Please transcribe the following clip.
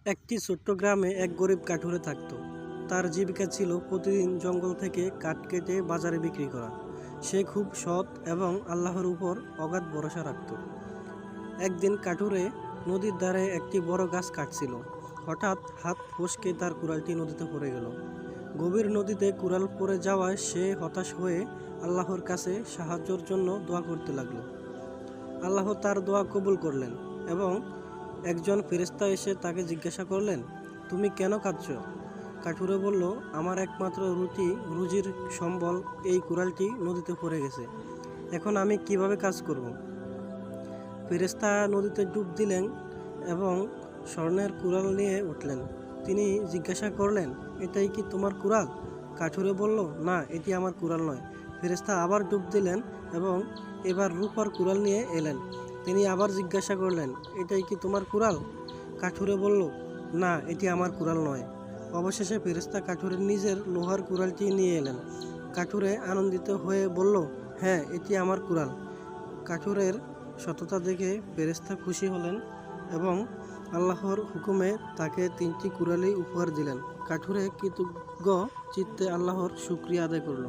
একটি ছোট্ট গ্রামে এক গরিব কাঠুরে থাকত। তার জীবিকা ছিল প্রতিদিন জঙ্গল থেকে কাঠ কেটে বাজারে বিক্রি করা। সে খুব সৎ এবং আল্লাহর উপর অগাধ ভরসা রাখত। একদিন কাঠুরে নদীর ধারে একটি বড় গাছ কাটছিল। হঠাৎ হাত ফসকে তার কুড়ালটি নদীতে পড়ে গেল। গভীর নদীতে কুড়াল পড়ে যাওয়ায় সে হতাশ হয়ে আল্লাহর কাছে সাহায্যের জন্য দোয়া করতে লাগলো। আল্লাহ তার দোয়া কবুল করলেন এবং একজন ফেরেশতা এসে তাকে জিজ্ঞাসা করলেন, তুমি কেন কাঁদছ? কাঠুরে বলল, আমার একমাত্র রুজির সম্বল এই কুড়ালটি নদীতে পড়ে গেছে। এখন আমি কিভাবে কাজ করব? ফেরেশতা নদীতে ডুব দিলেন এবং স্বর্ণের কুড়াল নিয়ে উঠলেন। তিনি জিজ্ঞাসা করলেন, এটাই কি তোমার কুড়াল? কাঠুরে বলল, না, এটি আমার কুড়াল নয়। ফেরেশতা আবার ডুব দিলেন এবং এবার রূপার কুড়াল নিয়ে এলেন। তিনি আবার জিজ্ঞাসা করলেন, এটাই কি তোমার কুড়াল? কাঠুরে বলল, না, এটি আমার কুড়াল নয়। অবশেষে ফেরেশতা কাঠুরের নিজের লোহার কুড়ালটি নিয়ে এলেন। কাঠুরে আনন্দিত হয়ে বলল, হ্যাঁ, এটি আমার কুড়াল। কাঠুরের সততা দেখে ফেরেশতা খুশি হলেন এবং আল্লাহর হুকুমে তাকে 3টি কুড়ালই উপহার দিলেন। কাঠুরে কৃতজ্ঞ চিত্তে আল্লাহর শুকরিয়া আদায় করল।